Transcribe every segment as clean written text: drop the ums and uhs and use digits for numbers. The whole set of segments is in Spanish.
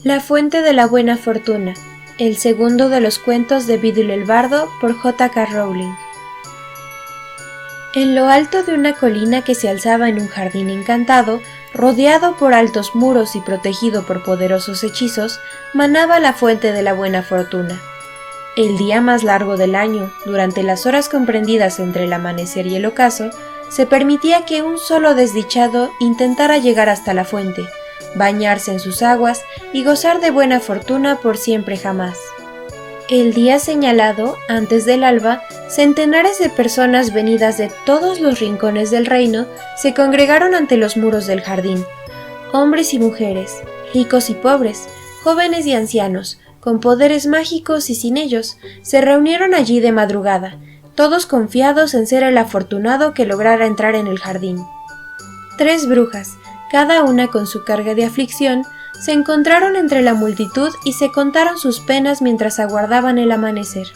La fuente de la buena fortuna, el segundo de los cuentos de Vidul el Bardo por J.K. Rowling. En lo alto de una colina que se alzaba en un jardín encantado, rodeado por altos muros y protegido por poderosos hechizos, manaba la fuente de la buena fortuna. El día más largo del año, durante las horas comprendidas entre el amanecer y el ocaso, se permitía que un solo desdichado intentara llegar hasta la fuente, bañarse en sus aguas y gozar de buena fortuna por siempre jamás. El día señalado, antes del alba, centenares de personas venidas de todos los rincones del reino se congregaron ante los muros del jardín. Hombres y mujeres, ricos y pobres, jóvenes y ancianos, con poderes mágicos y sin ellos, se reunieron allí de madrugada, todos confiados en ser el afortunado que lograra entrar en el jardín. 3 brujas, cada una con su carga de aflicción, se encontraron entre la multitud y se contaron sus penas mientras aguardaban el amanecer.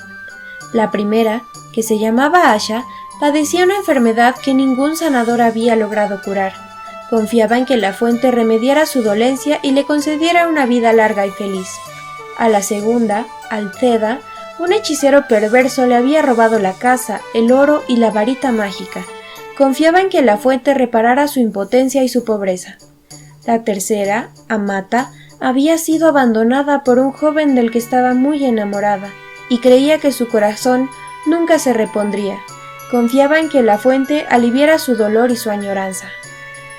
La primera, que se llamaba Asha, padecía una enfermedad que ningún sanador había logrado curar. Confiaba en que la fuente remediara su dolencia y le concediera una vida larga y feliz. A la segunda, Alceda, un hechicero perverso le había robado la casa, el oro y la varita mágica. Confiaba en que la fuente reparara su impotencia y su pobreza. La tercera, Amata, había sido abandonada por un joven del que estaba muy enamorada y creía que su corazón nunca se repondría. Confiaba en que la fuente aliviara su dolor y su añoranza.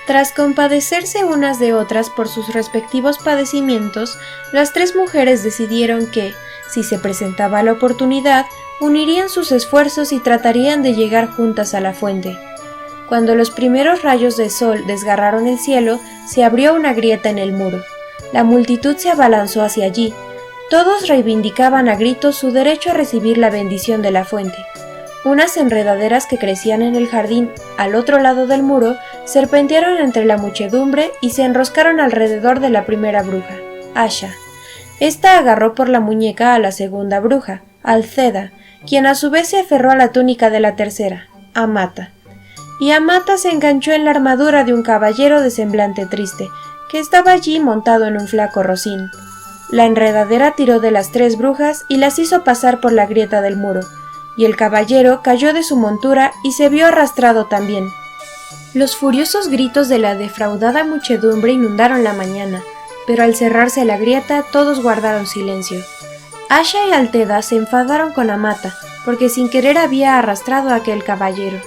Tras compadecerse unas de otras por sus respectivos padecimientos, las 3 mujeres decidieron que, si se presentaba la oportunidad, unirían sus esfuerzos y tratarían de llegar juntas a la fuente. Cuando los primeros rayos de sol desgarraron el cielo, se abrió una grieta en el muro. La multitud se abalanzó hacia allí. Todos reivindicaban a gritos su derecho a recibir la bendición de la fuente. Unas enredaderas que crecían en el jardín, al otro lado del muro, serpentearon entre la muchedumbre y se enroscaron alrededor de la primera bruja, Asha. Esta agarró por la muñeca a la segunda bruja, Alceda, quien a su vez se aferró a la túnica de la tercera, Amata. Y Amata se enganchó en la armadura de un caballero de semblante triste, que estaba allí montado en un flaco rocín. La enredadera tiró de las 3 brujas y las hizo pasar por la grieta del muro, y el caballero cayó de su montura y se vio arrastrado también. Los furiosos gritos de la defraudada muchedumbre inundaron la mañana, pero al cerrarse la grieta todos guardaron silencio. Asha y Alceda se enfadaron con Amata, porque sin querer había arrastrado a aquel caballero.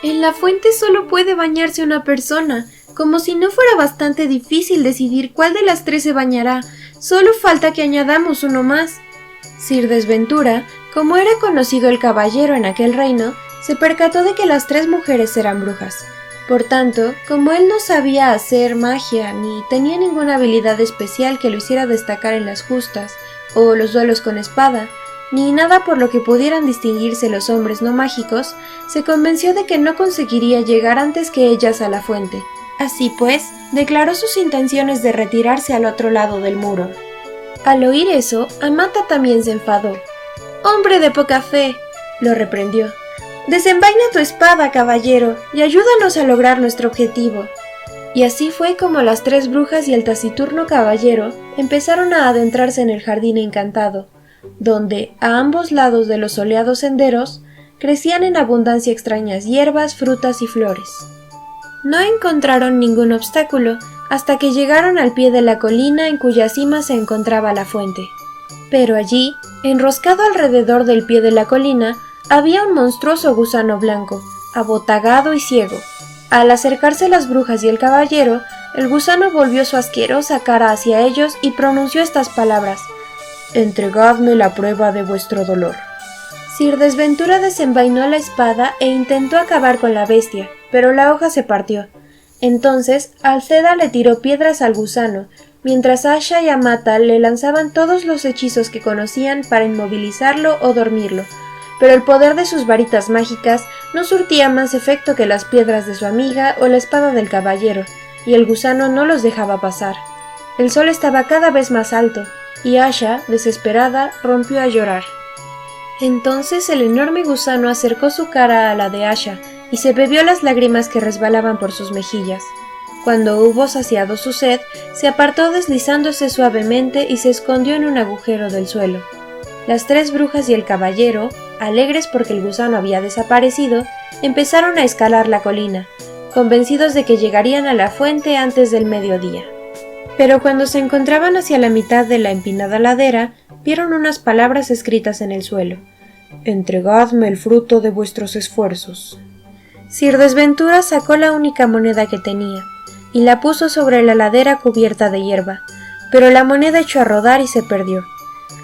En la fuente solo puede bañarse una persona, como si no fuera bastante difícil decidir cuál de las 3 se bañará, solo falta que añadamos uno más. Sir Desventura, como era conocido el caballero en aquel reino, se percató de que las 3 mujeres eran brujas. Por tanto, como él no sabía hacer magia ni tenía ninguna habilidad especial que lo hiciera destacar en las justas o los duelos con espada, ni nada por lo que pudieran distinguirse los hombres no mágicos, se convenció de que no conseguiría llegar antes que ellas a la fuente. Así pues, declaró sus intenciones de retirarse al otro lado del muro. Al oír eso, Amata también se enfadó. «¡Hombre de poca fe!», lo reprendió. «Desenvaina tu espada, caballero, y ayúdanos a lograr nuestro objetivo». Y así fue como las 3 brujas y el taciturno caballero empezaron a adentrarse en el jardín encantado, donde, a ambos lados de los soleados senderos, crecían en abundancia extrañas hierbas, frutas y flores. No encontraron ningún obstáculo hasta que llegaron al pie de la colina en cuya cima se encontraba la fuente. Pero allí, enroscado alrededor del pie de la colina, había un monstruoso gusano blanco, abotagado y ciego. Al acercarse las brujas y el caballero, el gusano volvió su asquerosa cara hacia ellos y pronunció estas palabras: «Entregadme la prueba de vuestro dolor». Sir Desventura desenvainó la espada e intentó acabar con la bestia, pero la hoja se partió. Entonces Alceda le tiró piedras al gusano, mientras Asha y Amata le lanzaban todos los hechizos que conocían para inmovilizarlo o dormirlo, pero el poder de sus varitas mágicas no surtía más efecto que las piedras de su amiga o la espada del caballero, y el gusano no los dejaba pasar. El sol estaba cada vez más alto, y Asha, desesperada, rompió a llorar. Entonces el enorme gusano acercó su cara a la de Asha y se bebió las lágrimas que resbalaban por sus mejillas. Cuando hubo saciado su sed, se apartó deslizándose suavemente y se escondió en un agujero del suelo. Las 3 brujas y el caballero, alegres porque el gusano había desaparecido, empezaron a escalar la colina, convencidos de que llegarían a la fuente antes del mediodía. Pero cuando se encontraban hacia la mitad de la empinada ladera, vieron unas palabras escritas en el suelo. «Entregadme el fruto de vuestros esfuerzos». Sir Desventura sacó la única moneda que tenía, y la puso sobre la ladera cubierta de hierba, pero la moneda echó a rodar y se perdió.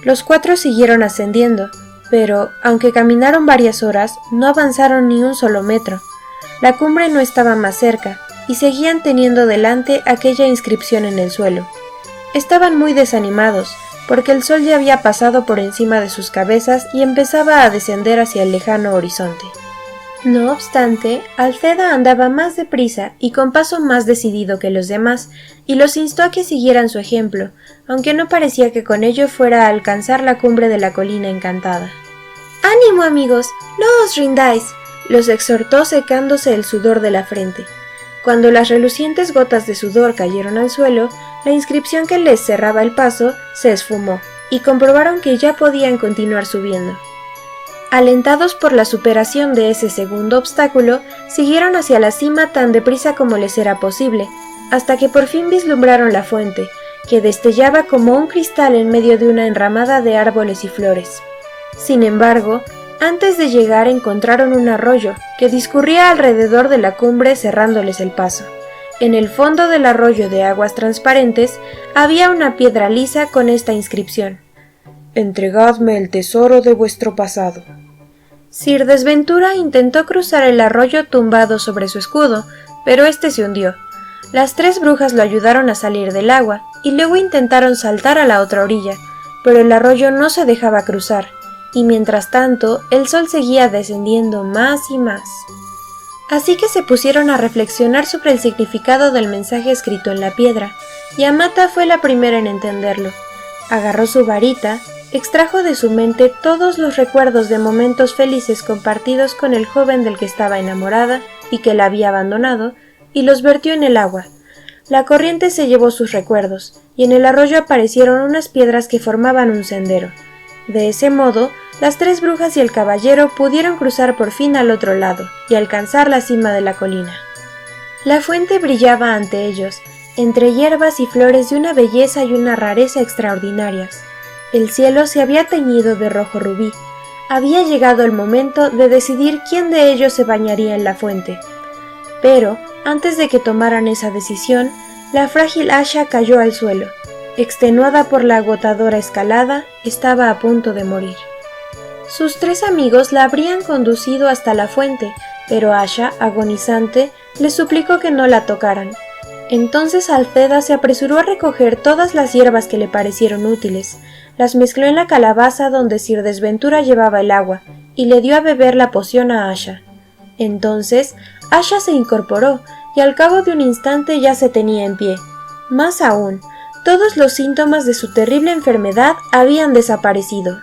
Los 4 siguieron ascendiendo, pero, aunque caminaron varias horas, no avanzaron ni un solo metro. La cumbre no estaba más cerca, y seguían teniendo delante aquella inscripción en el suelo. Estaban muy desanimados, porque el sol ya había pasado por encima de sus cabezas y empezaba a descender hacia el lejano horizonte. No obstante, Alceda andaba más deprisa y con paso más decidido que los demás, y los instó a que siguieran su ejemplo, aunque no parecía que con ello fuera a alcanzar la cumbre de la colina encantada. «¡Ánimo, amigos! ¡No os rindáis!», los exhortó secándose el sudor de la frente. Cuando las relucientes gotas de sudor cayeron al suelo, la inscripción que les cerraba el paso se esfumó, y comprobaron que ya podían continuar subiendo. Alentados por la superación de ese segundo obstáculo, siguieron hacia la cima tan deprisa como les era posible, hasta que por fin vislumbraron la fuente, que destellaba como un cristal en medio de una enramada de árboles y flores. Sin embargo, antes de llegar encontraron un arroyo que discurría alrededor de la cumbre cerrándoles el paso. En el fondo del arroyo de aguas transparentes había una piedra lisa con esta inscripción: «Entregadme el tesoro de vuestro pasado». Sir Desventura intentó cruzar el arroyo tumbado sobre su escudo, pero éste se hundió. Las 3 brujas lo ayudaron a salir del agua, y luego intentaron saltar a la otra orilla, pero el arroyo no se dejaba cruzar, y mientras tanto el sol seguía descendiendo más y más. Así que se pusieron a reflexionar sobre el significado del mensaje escrito en la piedra, y Amata fue la primera en entenderlo. Agarró su varita, extrajo de su mente todos los recuerdos de momentos felices compartidos con el joven del que estaba enamorada y que la había abandonado, y los vertió en el agua. La corriente se llevó sus recuerdos, y en el arroyo aparecieron unas piedras que formaban un sendero. De ese modo, las 3 brujas y el caballero pudieron cruzar por fin al otro lado y alcanzar la cima de la colina. La fuente brillaba ante ellos, entre hierbas y flores de una belleza y una rareza extraordinarias. El cielo se había teñido de rojo rubí. Había llegado el momento de decidir quién de ellos se bañaría en la fuente. Pero, antes de que tomaran esa decisión, la frágil Asha cayó al suelo. Extenuada por la agotadora escalada, estaba a punto de morir. Sus 3 amigos la habrían conducido hasta la fuente, pero Asha, agonizante, les suplicó que no la tocaran. Entonces Alceda se apresuró a recoger todas las hierbas que le parecieron útiles, las mezcló en la calabaza donde Sir Desventura llevaba el agua, y le dio a beber la poción a Asha. Entonces, Asha se incorporó, y al cabo de un instante ya se tenía en pie. Más aún, todos los síntomas de su terrible enfermedad habían desaparecido.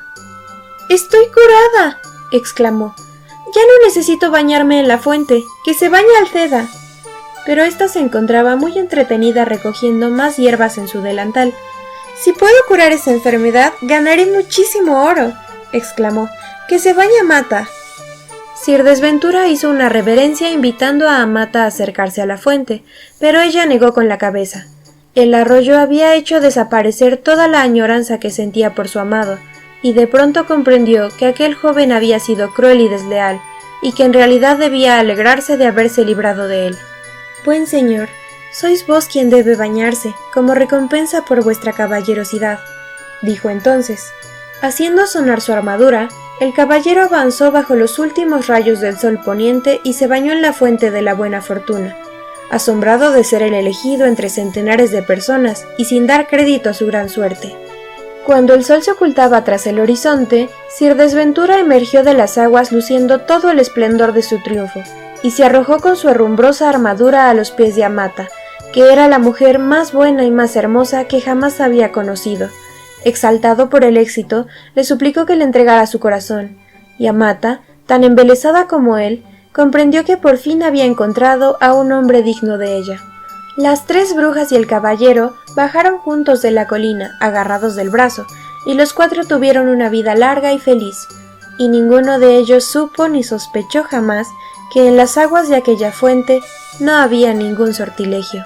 «¡Estoy curada!», exclamó. «Ya no necesito bañarme en la fuente, que se bañe Alceda». Pero ésta se encontraba muy entretenida recogiendo más hierbas en su delantal. «Si puedo curar esa enfermedad, ganaré muchísimo oro», exclamó. «¡Que se bañe Amata!». Sir Desventura hizo una reverencia invitando a Amata a acercarse a la fuente, pero ella negó con la cabeza. El arroyo había hecho desaparecer toda la añoranza que sentía por su amado, y de pronto comprendió que aquel joven había sido cruel y desleal, y que en realidad debía alegrarse de haberse librado de él. «Buen señor, sois vos quien debe bañarse, como recompensa por vuestra caballerosidad», dijo entonces. Haciendo sonar su armadura, el caballero avanzó bajo los últimos rayos del sol poniente y se bañó en la fuente de la buena fortuna, asombrado de ser el elegido entre centenares de personas y sin dar crédito a su gran suerte. Cuando el sol se ocultaba tras el horizonte, Sir Desventura emergió de las aguas luciendo todo el esplendor de su triunfo, y se arrojó con su herrumbrosa armadura a los pies de Amata, que era la mujer más buena y más hermosa que jamás había conocido. Exaltado por el éxito, le suplicó que le entregara su corazón, y Amata, tan embelesada como él, comprendió que por fin había encontrado a un hombre digno de ella. Las 3 brujas y el caballero bajaron juntos de la colina, agarrados del brazo, y los 4 tuvieron una vida larga y feliz, y ninguno de ellos supo ni sospechó jamás que en las aguas de aquella fuente no había ningún sortilegio.